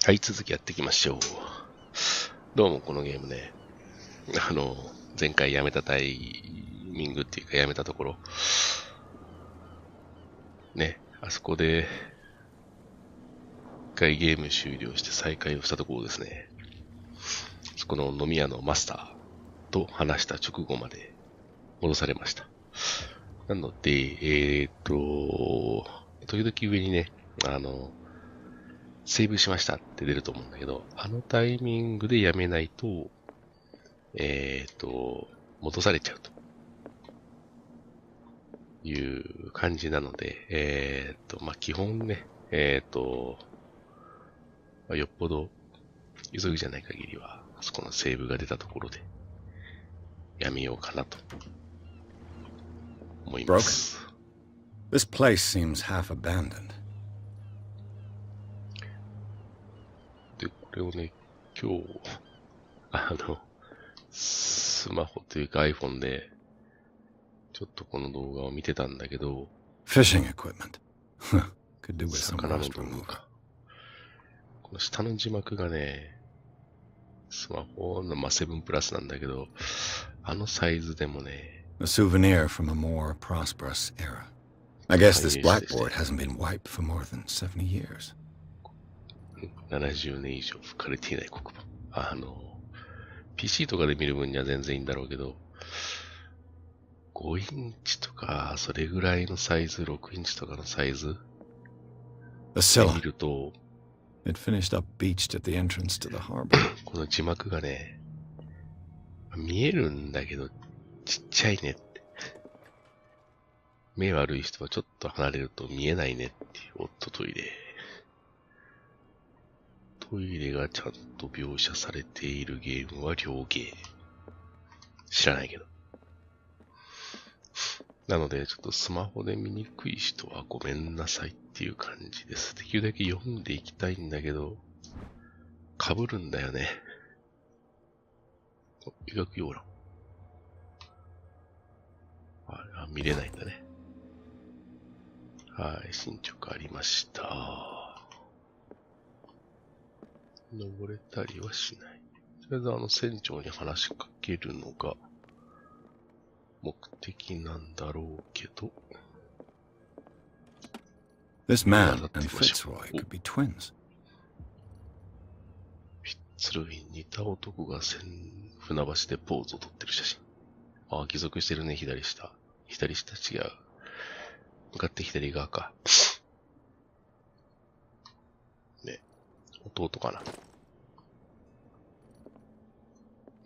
はい、続きやっていきましょう。どうもこのゲームね、前回やめたタイミングっていうかやめたところ、ね、あそこで、一回ゲーム終了して再開をしたところですね。そこの飲み屋のマスターと話した直後まで戻されました。なので、時々上にね、セーブしましたって出ると思うんだけど、あのタイミングでやめないと、戻されちゃうという感じなので、基本ね、よっぽど急ぎじゃない限りは、あそこのセーブが出たところでやめようかなと思います。This place seems half abandoned. で、これをね、今日、スマホというか iPhone で、ちょっとこの動画を見てたんだけど、Fishing equipment. Could do with some 魚の rust 動 remover. 画。この下の字幕がね、スマホの、7プラスなんだけど、あのサイズでもね、A souvenir from a more prosperous era. I guess this blackboard hasn't been wiped for more than 70 years. 70年以上吹かれていない黒板。PC とかで見る分には全然いいんだろうけど、5インチとか、それぐらいのサイズ、6インチとかのサイズで見ると、It finished up beached at the entrance to the harbor. この字幕がね、見えるんだけど、ちっちゃいねって。目悪い人はちょっと離れると見えないねっていう、おっとトイレ。トイレがちゃんと描写されているゲームは両ゲー。知らないけど。なので、ちょっとスマホで見にくい人はごめんなさいっていう感じです。できるだけ読んでいきたいんだけど、被るんだよね。描くような。見れないんだね。はい、進捗ありました。登れたりはしない。とりあえず船長に話しかけるのが目的なんだろうけど。This man and Fitzroy could be twins. フィッツロイに似た男が船橋でポーズを撮ってる写真。ああ、義足してるね、左下。左下違う。向かって左側か。ね。弟かな。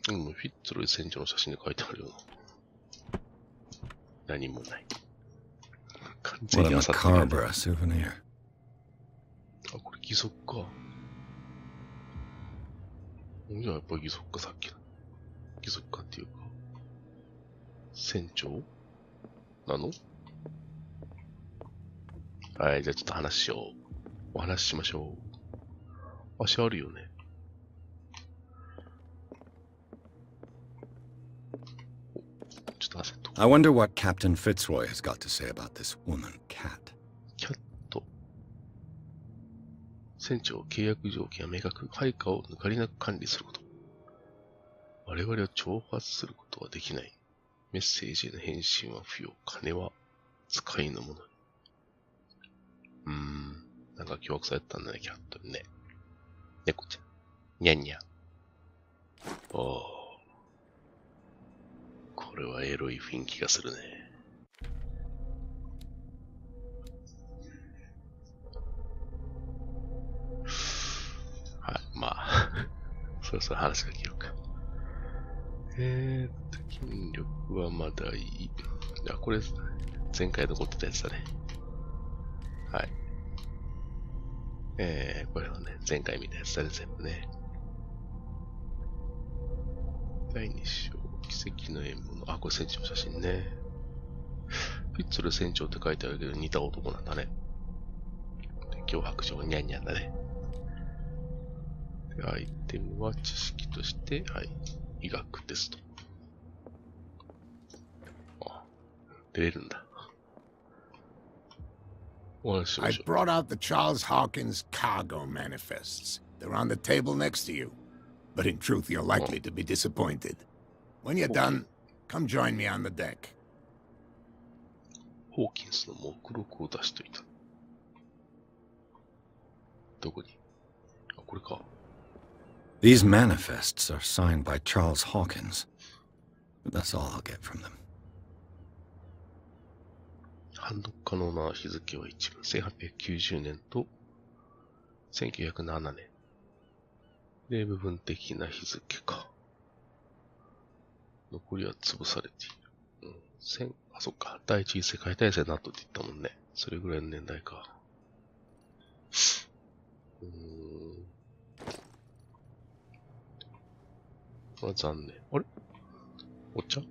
フィッツロイ船長の写真で書いてあるよな。何もない。完全に朝って感じ。あ、これ義足か。じゃあやっぱり義足か、さっきの。義足かっていうか。船長なの？はい、じゃあちょっと話しよう。お話ししましょう。足あるよね。ちょっと焦っと。I wonder what Captain Fitzroy has got to say about this woman, Cat. キャット。船長、契約条件は明確。配下を抜かりなく管理すること。我々は挑発することはできない。メッセージへの返信は不要。金は使いのもの。なんか凶悪さやったんだね、キャットにね。猫ちゃん。にゃんにゃん。おー。これはエロい雰囲気がするね。はい、まあ、そろそろ話が切ろうか。筋力はまだいい。あ、これ、前回残ってたやつだね。はい。これはね、前回見たやつだね、全部ね。第2章、奇跡の獲物。あ、これ船長の写真ね。フィッツル船長って書いてあるけど似た男なんだね。脅迫状ニャンニャンだね。で、アイテムは知識として、はい、医学ですと。あ、出れるんだ。お話ししましょう。I brought out the Charles Hawkins cargo manifests. They're on the table next to you. But in truth, you're likely to be disappointed. When you're done, come join me on the deck. ホーキンスの目録を出しといた。どこに？あ、これか。These manifests are signed by Charles Hawkins. But that's all I'll get from them. 判読可能な日付は一文1890年と1907年。で、部分的な日付か。残りは潰されている。あ、そっか。第一次世界大戦の後って言ったもんね。それぐらいの年代か。これは残念。あれお茶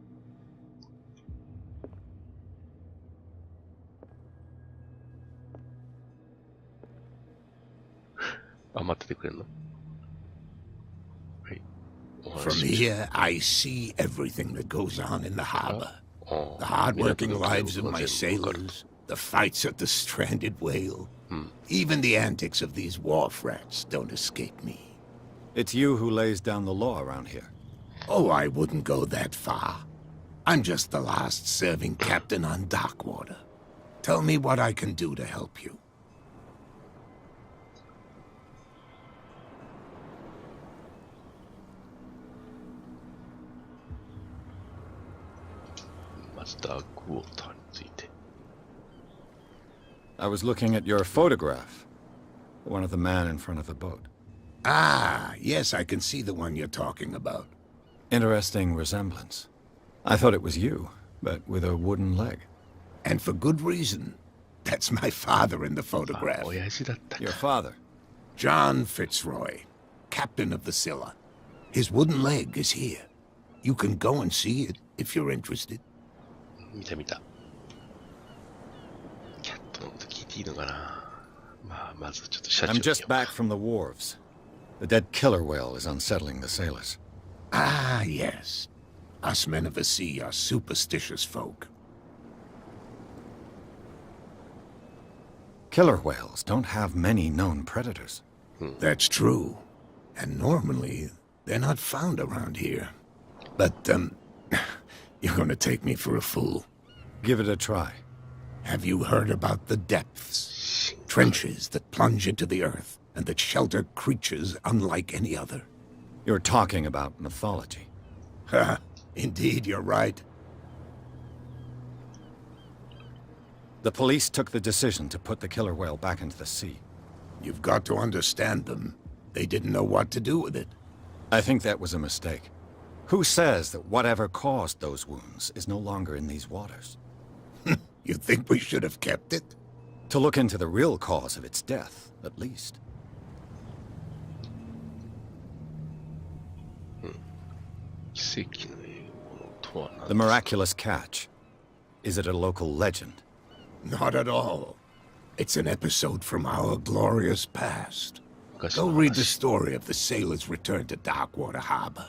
あ、待っててくれんの？はい。From here, I see everything that goes on in the harbor. The hard-working lives of my sailors, the fights at the stranded whale. Even the antics of these wharf rats don't escape me. It's you who lays down the law around here. Oh, I wouldn't go that far. I'm just the last serving captain on Darkwater. Tell me what I can do to help you. まずダークウォーターについて。I was looking at your photograph. One of the man in front of the boat. Ah, yes, I can see the one you're talking about. Interesting resemblance. I thought it was you, but with a wooden leg. And for good reason. That's my father in the photograph. 親父だったか。 Your father? John Fitzroy, captain of the Scylla. His wooden leg is here. You can go and see it if you're interested. 見た見た。キャットのこと聞いていいのかな。まあ、まずちょっと社長 I'm に just back from the wharves. The dead killer whale is unsettling the sailors. Ah, yes. Us men of the sea are superstitious folk. Killer whales don't have many known predators. That's true. And normally, they're not found around here. But, you're gonna take me for a fool. Give it a try. Have you heard about the depths? Trenches that plunge into the earth and that shelter creatures unlike any other. You're talking about mythology. Ha! Indeed, you're right. The police took the decision to put the killer whale back into the sea. You've got to understand them. They didn't know what to do with it. I think that was a mistake. Who says that whatever caused those wounds is no longer in these waters? You think we should have kept it? To look into the real cause of its death, at least. The miraculous catch. Is it a local legend? Not at all. It's an episode from our glorious past. Go read the story of the sailor's return to Darkwater Harbor.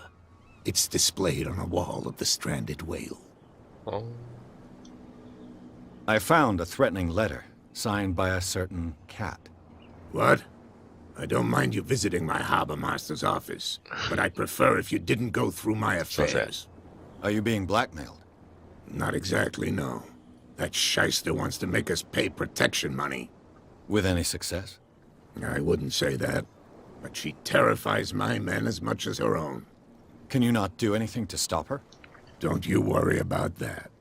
It's displayed on a wall of the stranded whale. I found a threatening letter, signed by a certain cat. What? I don't mind you visiting my harbor master's office, but I'd prefer if you didn't go through my affairs. Are you being blackmailed? Not exactly, no. That shyster wants to make us pay protection money. With any success? I wouldn't say that, but she terrifies my men as much as her own. Can you not do anything to stop her? Don't you worry about that.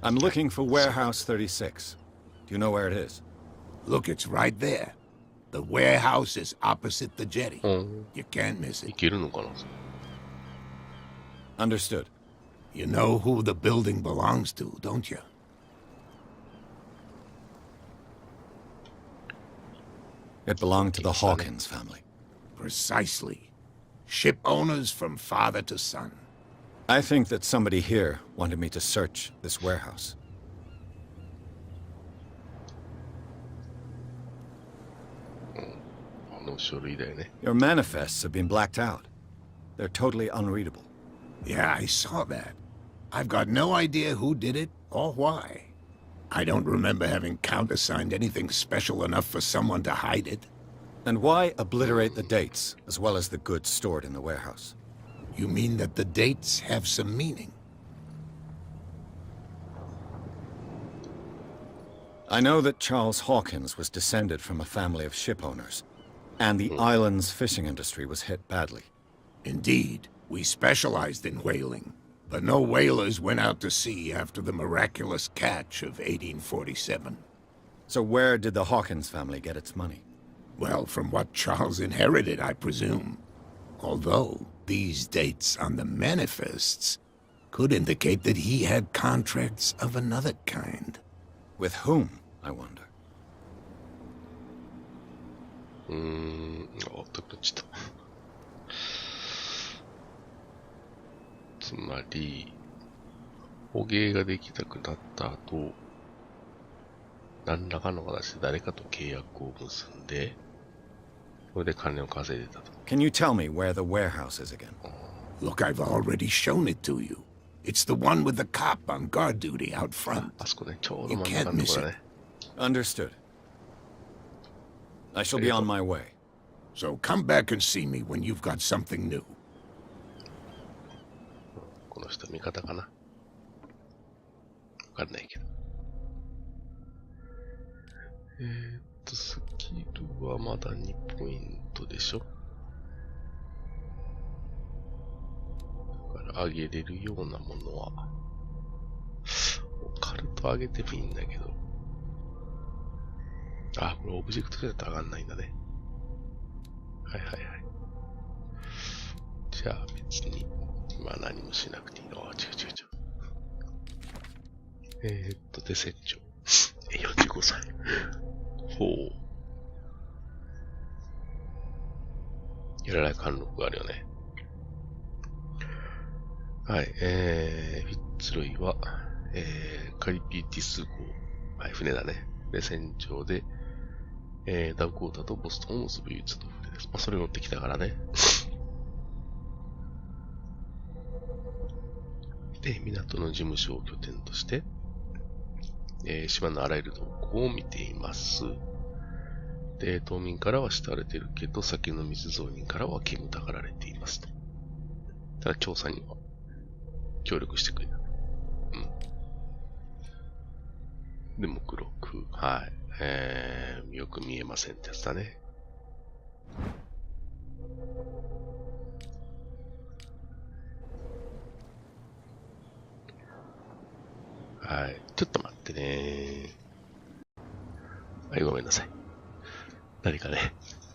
I'm looking for Warehouse 36. Do you know where it is? Look, it's right there. The warehouse is opposite the jetty. You can't miss it. Understood. You know who the building belongs to, don't you? It belonged to the Hawkins family. Precisely. Ship owners from father to son. I think that somebody here wanted me to search this warehouse. Your manifests have been blacked out. They're totally unreadable. Yeah, I saw that. I've got no idea who did it or why. I don't remember having countersigned anything special enough for someone to hide it. And why obliterate the dates, as well as the goods stored in the warehouse? You mean that the dates have some meaning? I know that Charles Hawkins was descended from a family of ship owners, and the island's fishing industry was hit badly. Indeed, we specialized in whaling, but no whalers went out to sea after the miraculous catch of 1847. So where did the Hawkins family get its money? Well, from what Charles inherited, I presume. Although, these dates on the manifests could indicate that he had contracts of another kind. With whom, I wonder? とくちょっと。つまり、捕鯨ができなくなった後、何らかの形で誰かと契約を結んで、それで金を稼いでたと。Can you tell me where the warehouse is again? Look, I've already shown it to you. It's the one with the cop on guard duty out front. あそこね、ちょうど You 真ん can't 中のと miss こだ it. ね。Understood. I shall be on my way. So come back and see me when you've got something new. この人味方かなわかんないけど。スキルはまだ2ポイントでしょ。だから上げれるようなものは、オカルト上げてもいいんだけど。あ、これオブジェクトじゃないと上がんないんだね。はいはいはい。じゃあ別に、今何もしなくていいのは、違う。で、船長。45歳。ほう。やらない貫禄があるよね。はい、フィッツロイは、カリピーティス号。はい、船だね。で、船長で、ダウコータとボストンを結ぶ唯一の船です。まあ、それ乗ってきたからね。で、港の事務所を拠点として、島のあらゆる動向を見ています。で、島民からは慕われてるけど、酒の密造人からは煙たがられていますと。ただ、調査には協力してくれた。うん。で、目録。はい。よく見えませんってやつだね。はい。ちょっと待ってね。はい、ごめんなさい。何かね、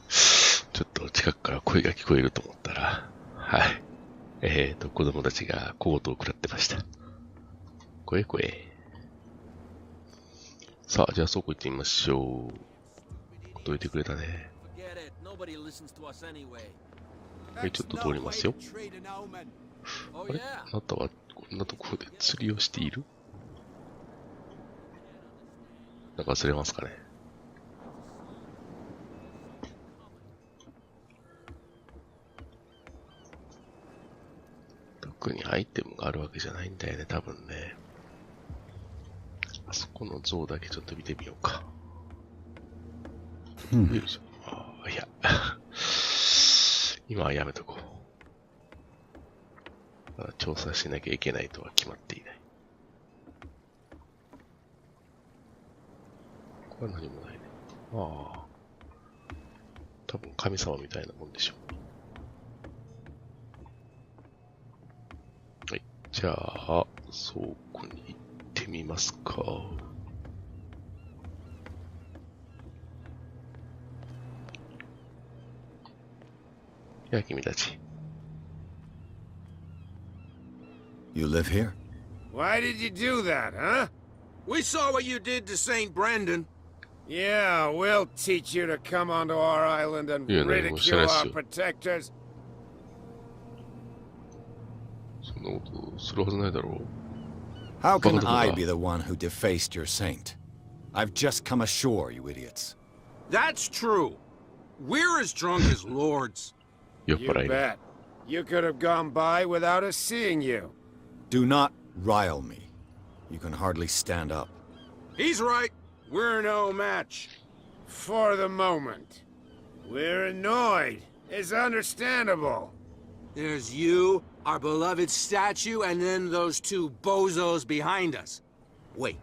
ちょっと近くから声が聞こえると思ったら、はい。子供たちが小言を食らってました。声。さあ、じゃあそこ行ってみましょう。どいてくれたね。はい、ちょっと通りますよ。あれ？あなたはこんなところで釣りをしている？なんか忘れますかね。特にアイテムがあるわけじゃないんだよね、多分ね。あそこの像だけちょっと見てみようか。よいしょ。いや。今はやめとこう。まだ調査しなきゃいけないとは決まっていない。これは何もないね。ああ。多分神様みたいなもんでしょう。はい。じゃあ、倉庫に行ってみますか。やあ、君たち。You live here? Why did you do that, huh? We saw what you did to St. Brendan. Yeah, we'll teach you to come onto our island and ridicule our protectors. そんなことするはずないだろう。How can I be the one who defaced your saint? I've just come ashore, you idiots. That's true. We're as drunk as lords. You bet. You could have gone by without us seeing you. Do not rile me. You can hardly stand up. He's right. We're no match. For the moment. We're annoyed. It's understandable. There's you, our beloved statue, and then those two bozos behind us. Wait,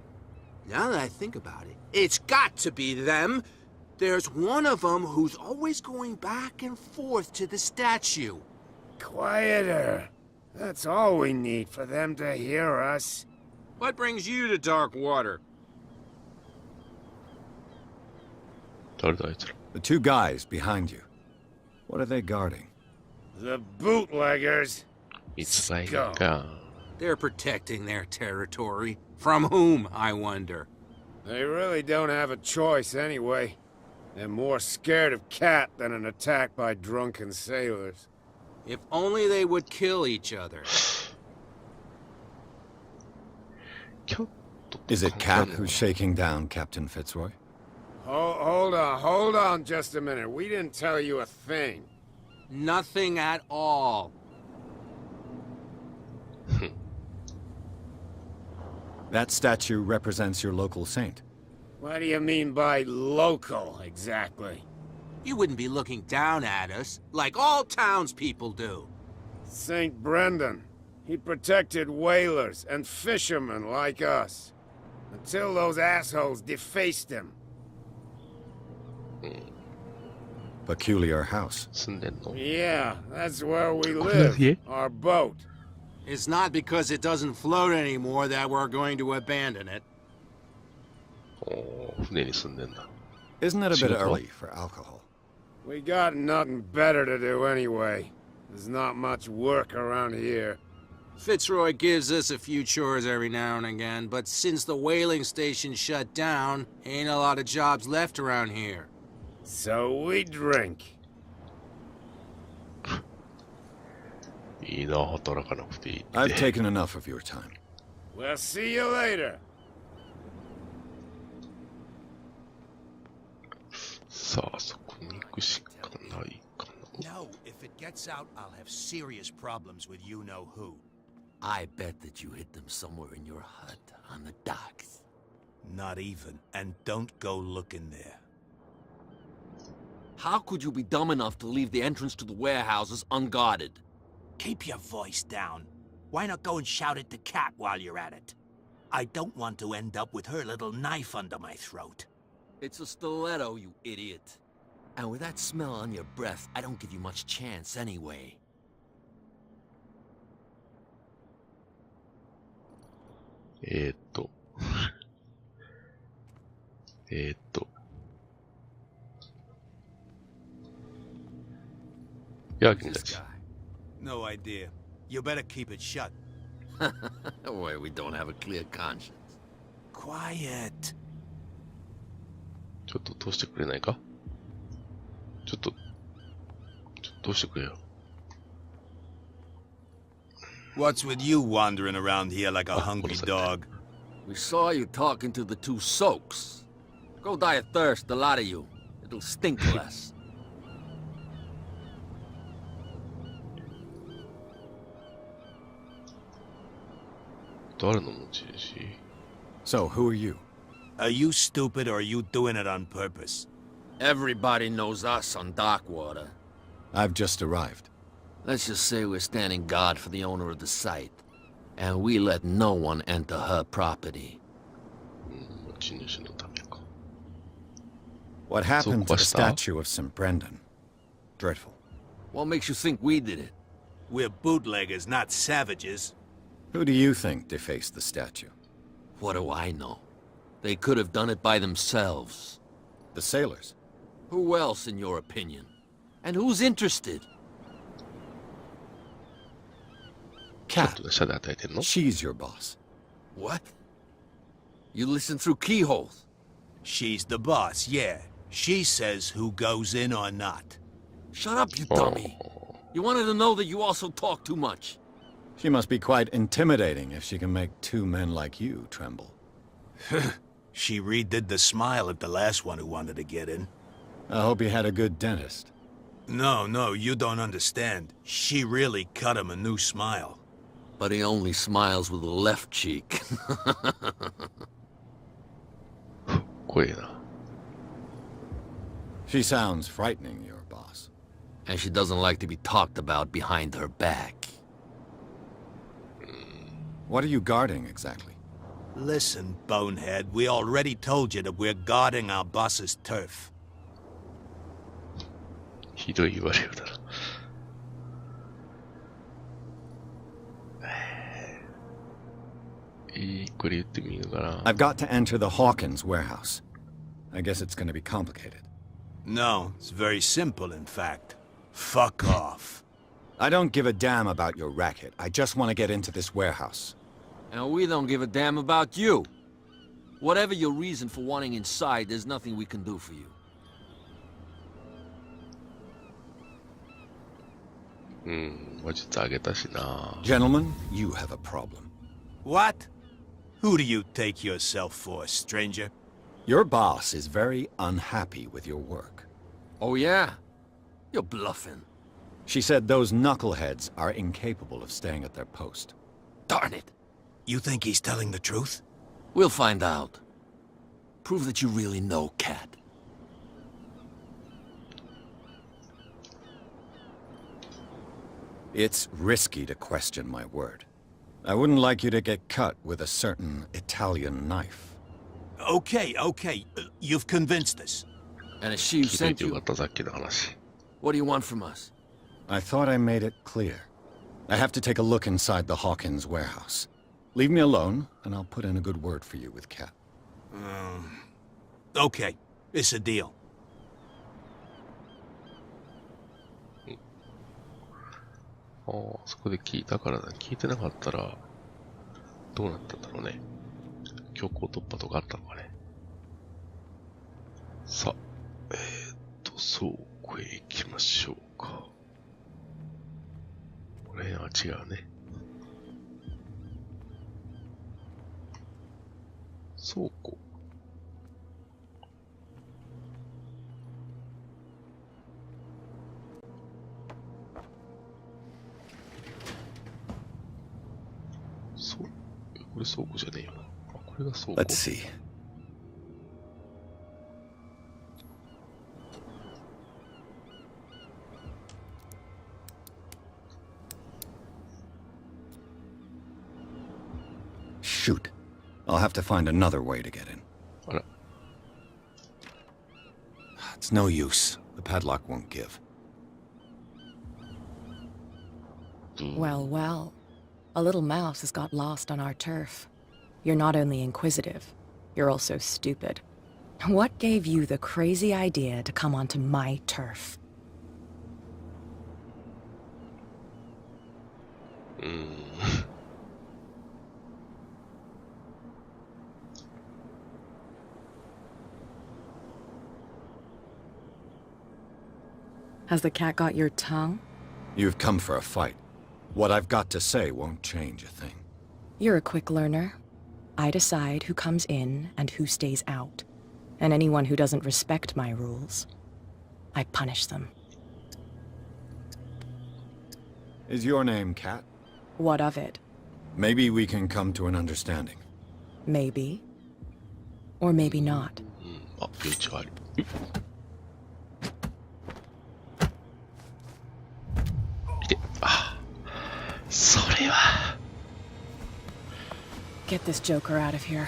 now that I think about it, it's got to be them. There's one of them who's always going back and forth to the statue. Quieter. That's all we need for them to hear us. What brings you to dark water? 誰だあいつら。The two guys behind you. What are they guarding? The bootleggers. いつばいか。They're protecting their territory. From whom, I wonder? They really don't have a choice anyway. They're more scared of Cat than an attack by drunken sailors. If only they would kill each other. Is it Cat who's shaking down Captain Fitzroy? Hold on just a minute. We didn't tell you a thing. Nothing at all. That statue represents your local saint. What do you mean by local, exactly? You wouldn't be looking down at us, like all townspeople do. St. Brendan. He protected whalers and fishermen like us. Until those assholes defaced him. Peculiar house. 住んでんの Yeah, that's where we live. Our boat. It's not because it doesn't float anymore that we're going to abandon it. おー船に住んでんだ。 Isn't it a bit 仕事？ early for alcohol? We got nothing better to do anyway. There's not much work around here. Fitzroy gives us a few chores every now and again, but since the whaling station shut down, ain't a lot of jobs left around here. So we drink. いいな、働かなくていいって。 I've taken enough of your time. We'll see you later. さあ、そこに行くしかないかな。 No, if it gets out, I'll have serious problems with you-know-who. I bet that you hid them somewhere in your hut on the docks. Not even. And don't go looking there. How could you be dumb enough to leave the entrance to the warehouses unguarded? Keep your voice down. Why not go and shout at the cat while you're at it? I don't want to end up with her little knife under my throat. It's a stiletto, you idiot. And with that smell on your breath, I don't give you much chance anyway. いや、君たち。 No idea. You better keep it shut. Why, we don't have a clear conscience. Quiet. ちょっと通してくれないかちょっと通してくれよ。 What's with you wandering around here like a hungry dog? We saw you talking to the two soaks. Go die of thirst, the lot of you. It'll stink less. 誰の持ち主 So, who are you? Are you stupid or are you doing it on purpose? Everybody knows us on Darkwater. I've just arrived. Let's just say we're standing guard for the owner of the site. And we let no one enter her property. 持ち主のためか。 What happened to the So, what's statue of St. Brendan? Dreadful. What makes you think we did it? We're bootleggers, not savages. Who do you think defaced the statue? What do I know? They could have done it by themselves. The sailors. Who else, in your opinion? And who's interested? ちょっ Cat. と下で与えてんの She's your boss. What? You listen through keyholes? She's the boss, yeah. She says who goes in or not. Shut up, you dummy. You wanted to know that you also talk too much. She must be quite intimidating if she can make two men like you tremble. She redid the smile at the last one who wanted to get in. I hope you had a good dentist. No, you don't understand. She really cut him a new smile. But he only smiles with the left cheek. こええな。She sounds frightening, your boss. And she doesn't like to be talked about behind her back. What are you guarding exactly? Listen, bonehead, we already told you that we're guarding our boss's turf. ひどい言われようだな。これ言ってみるかな。 I've got to enter the Hawkins warehouse. I guess it's going to be complicated. No, it's very simple, in fact. Fuck off. I don't give a damn about your racket. I just want to get into this warehouse. And we don't give a damn about you. Whatever your reason for wanting inside, there's nothing we can do for you. Gentlemen, you have a problem. What? Who do you take yourself for, stranger? Your boss is very unhappy with your work. Oh yeah? You're bluffing. She said those knuckleheads are incapable of staying at their post. Darn it. You think he's telling the truth? We'll find out. Prove that you really know Cat. It's risky to question my word. I wouldn't like you to get cut with a certain Italian knife. Okay, you've convinced us. And if she sent you, what do you want from us? I thought I made it clear. I have to take a look inside the Hawkins warehouse. Leave me alone, and I'll put in a good word for you with Cat. Okay, it's a deal. ああ、そこで聞いたからだ。聞いてなかったら、どうなったんだろうね。強行突破とかあったのかね。さあ、倉庫へ行きましょうか。これは違うね。倉庫。これ倉庫じゃねえよな。あ、これが倉庫。Let's see. Shoot. I'll have to find another way to get in. あら。 It's no use. The padlock won't give. Well, well. A little mouse has got lost on our turf. You're not only inquisitive, you're also stupid. What gave you the crazy idea to come onto my turf? Has the cat got your tongue? You've come for a fight. What I've got to say won't change a thing. You're a quick learner. I decide who comes in and who stays out. And anyone who doesn't respect my rules, I punish them. Is your name Cat? What of it? Maybe we can come to an understanding. Maybe. Or maybe not. あ、余地ある。いて、あ、それは。Get this joker out of here.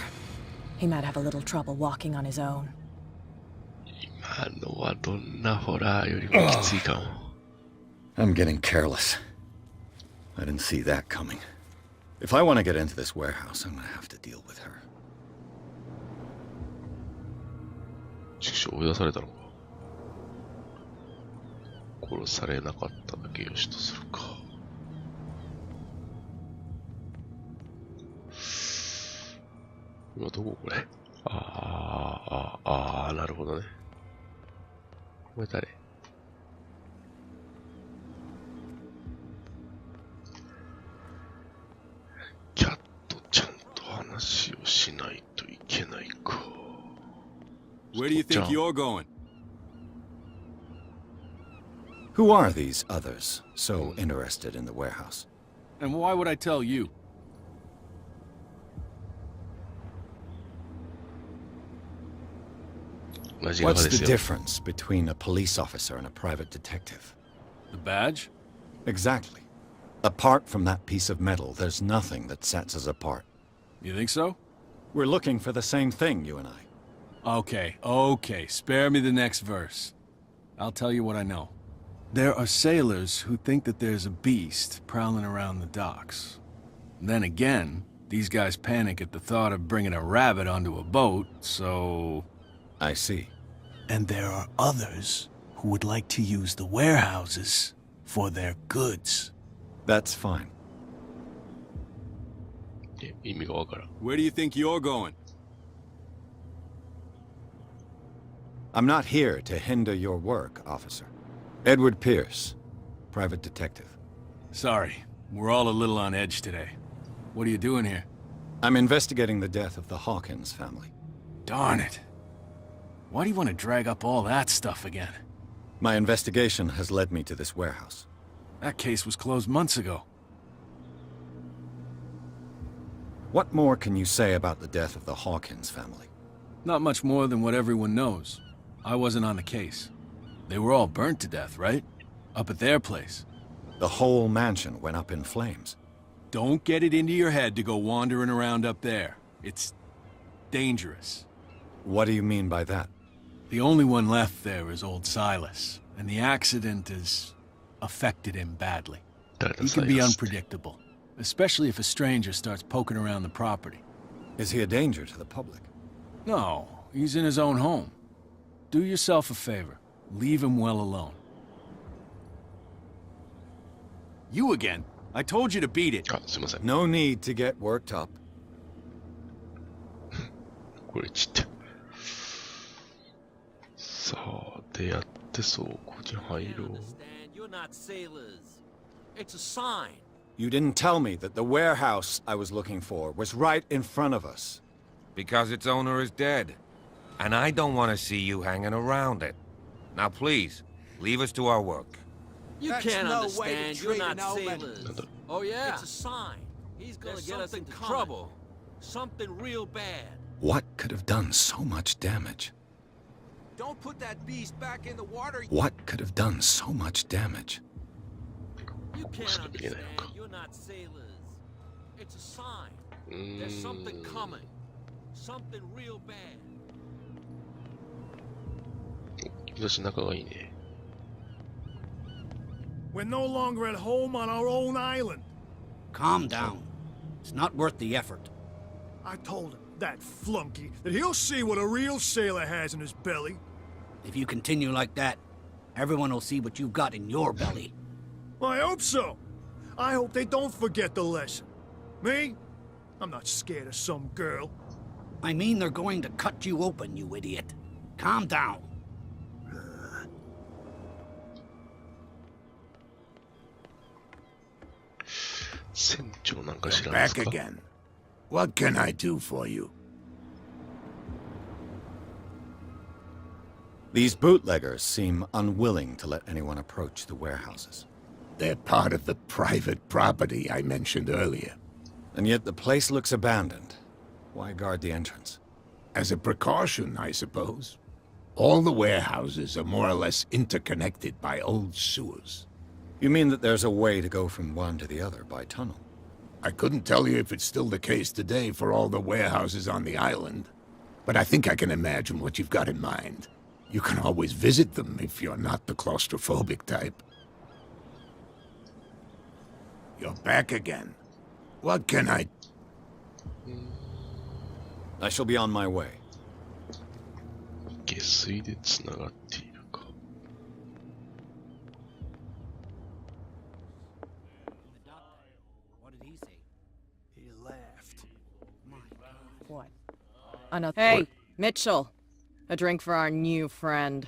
He might have a little trouble walking on his own. 今のはどんなホラーよりもきついかも。I'm getting careless. I didn't see that coming. If I want to get into this warehouse, I'm going to have to deal with her. 畜生追い出されたのか。殺されなかっただけよしとするか。今どここれ。なるほどね。これ誰？キャットちゃんと話をしないといけないか。Where do you think you're going? Who are these others so interested in the warehouse? And why would I tell you? 同じ側 What's です the よ。 difference between a police officer and a private detective? The badge? Exactly. Apart from that piece of metal, there's nothing that sets us apart. You think so? We're looking for the same thing, you and I. Okay. Spare me the next verse. I'll tell you what I know. There are sailors who think that there's a beast prowling around the docks. Then again, these guys panic at the thought of bringing a rabbit onto a boat, so... I see. And there are others who would like to use the warehouses for their goods. That's fine. 意味がわからん。 Where do you think you're going? I'm not here to hinder your work, officer. Edward Pierce, private detective. Sorry, we're all a little on edge today. What are you doing here? I'm investigating the death of the Hawkins family. Darn it. Why do you want to drag up all that stuff again? My investigation has led me to this warehouse. That case was closed months ago. What more can you say about the death of the Hawkins family? Not much more than what everyone knows. I wasn't on the case. They were all burnt to death, right? Up at their place. The whole mansion went up in flames. Don't get it into your head to go wandering around up there. It's dangerous. What do you mean by that? The only one left there is old Silas, and the accident has affected him badly. He can be unpredictable, especially if a stranger starts poking around the property. Is he a danger to the public? No, he's in his own home. Do yourself a favor. Leave him well alone. You again? I told you to beat it. あ、すいません。 No need to get worked up. これちっちゃい。さあ、でやってそう。ここに入ろう。 You're not sailors. It's a sign. You didn't tell me that the warehouse I was looking for was right in front of us. Because its owner is dead. And I don't want to see you hanging around it. Now please, leave us to our work. You That's can't no way to understand. You're treat not an omen. sailors. Oh yeah. It's a sign. He's gonna There's get us something into coming. trouble. Something real bad. What could have done so much damage? Don't put that beast back in the water. What could have done so much damage? You can't What's gonna be in understand. there? You're not sailors. It's a sign. There's something coming. Something real bad. 私仲がいいね。 We're no longer at home on our own island. Calm down. It's not worth the effort. I told him, that flunky, that he'll see what a real sailor has in his belly. If you continue like that, everyone will see what you've got in your belly. I hope so. I hope they don't forget the lesson. Me? I'm not scared of some girl. I mean they're going to cut you open, you idiot. Calm down. 船長なんか知 You're らないです back か？ again. What can I do for you? These bootleggers seem unwilling to let anyone approach the warehouses. They're part of the private property I mentioned earlier. And yet the place looks abandoned. Why guard the entrance? As a precaution, I suppose. All the warehouses are more or less interconnected by old sewers. You mean that there's a way to go from one to the other by tunnel? I couldn't tell you if it's still the case today for all the warehouses on the island, but I think I can imagine what you've got in mind. You can always visit them if you're not the claustrophobic type. You're back again. What can I... I shall be on my way. 下水でつながっているか。 What did he say? He laughed. What? Another. Hey, Mitchell. A drink for our new friend.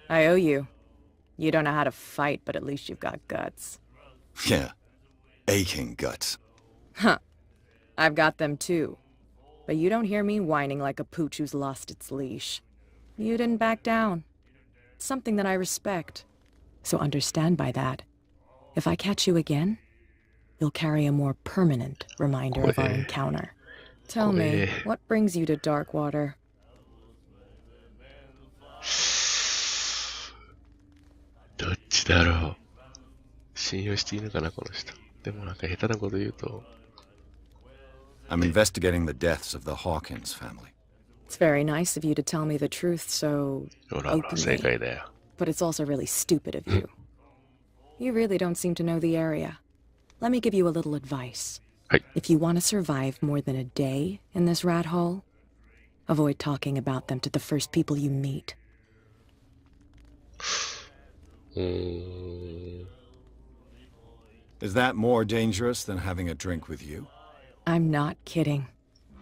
I owe you. You don't know how to fight, but at least you've got guts. Yeah. Aching guts. Huh. I've got them too. But you don't hear me whining like a pooch who's lost its leash. You didn't back down. It's something that I respect. So understand by that. If I catch you again, you'll carry a more permanent reminder of our encounter. Tell me, what brings you to Darkwater? どっちだろう。信用していいのかな、この人。でもなんか下手なこと言うと。I'm investigating the deaths of the Hawkins family. It's very nice of you to tell me the truth so openly. But it's also really stupid of you. You really don't seem to know the area. Let me give you a little advice. If you want to survive more than a day in this rat hole, avoid talking about them to the first people you meet. Is that more dangerous than having a drink with you? I'm not kidding.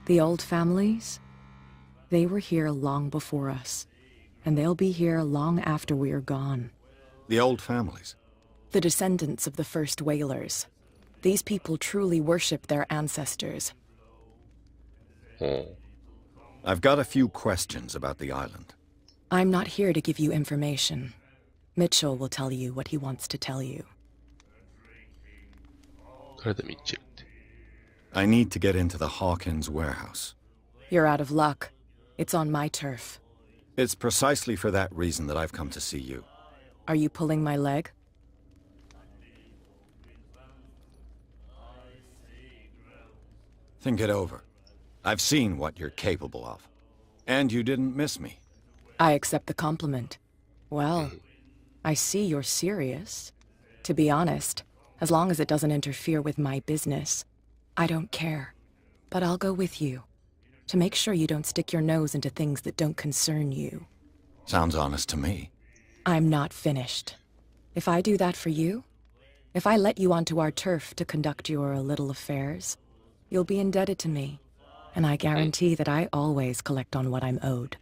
The old families, they were here long before us, and they'll be here long after we are gone. The old families? The descendants of the first whalers. These people truly worship their ancestors. I've got a few questions about the island. I'm not here to give you information. Mitchell will tell you what he wants to tell you. I need to get into the Hawkins warehouse. You're out of luck. It's on my turf. It's precisely for that reason that I've come to see you. Are you pulling my leg? Think it over. I've seen what you're capable of. And you didn't miss me. I accept the compliment. Well, I see you're serious. To be honest, as long as it doesn't interfere with my business, I don't care. But I'll go with you, to make sure you don't stick your nose into things that don't concern you. Sounds honest to me. I'm not finished. If I do that for you, if I let you onto our turf to conduct your little affairs, you'll be indebted to me, and I guarantee that I always collect on what I'm owed.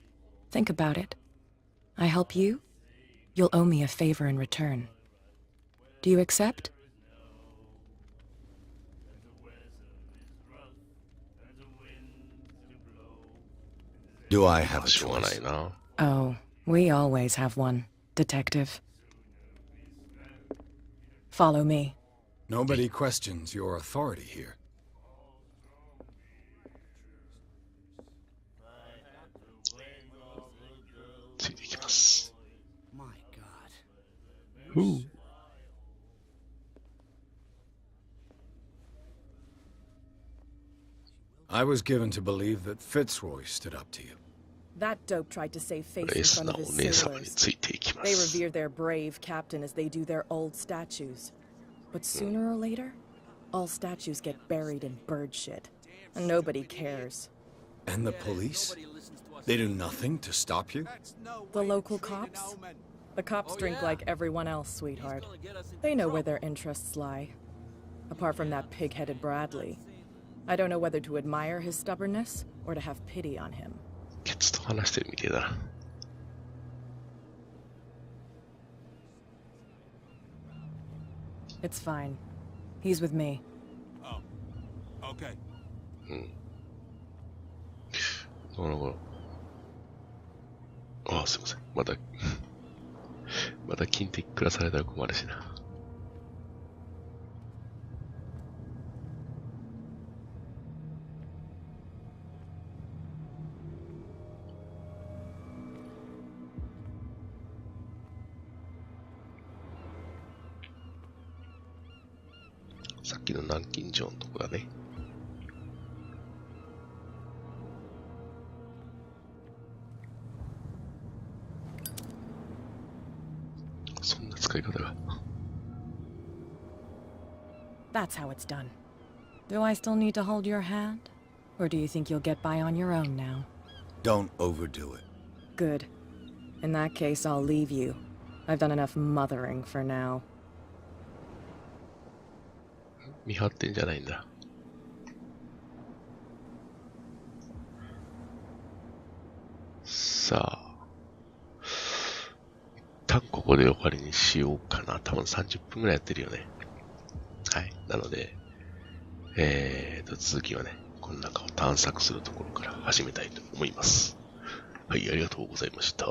Think about it. I help you, you'll owe me a favor in return. Do you accept? Do I have a choice? Oh, we always have one, Detective. Follow me. Nobody questions your authority here. My God. Who? I was given to believe that Fitzroy stood up to you. That dope tried to save face in front of his sailors. They revere their brave captain as they do their old statues. But sooner or later, all statues get buried in bird shit. And nobody cares. And the police? They do nothing to stop you? The local cops? The cops drink like everyone else, sweetheart. They know where their interests lie. Apart from that pig-headed Bradley. I don't know whether to admire his stubbornness or to have pity on him. It's fine. He's with me. Oh, okay. ああ、すいません。また金的下されたら困るしな。さっきの南京錠のとこだね。そんな使い方が。That's how it's done. Do I still need to hold your hand? Or do you think you'll get by on your own now? Don't overdo it. Good. In that case, I'll leave you. I've done enough mothering for now. 見張ってんじゃないんだ。さあ。一旦ここで終わりにしようかな。多分30分ぐらいやってるよね。はい。なので、続きはね、この中を探索するところから始めたいと思います。はい、ありがとうございました。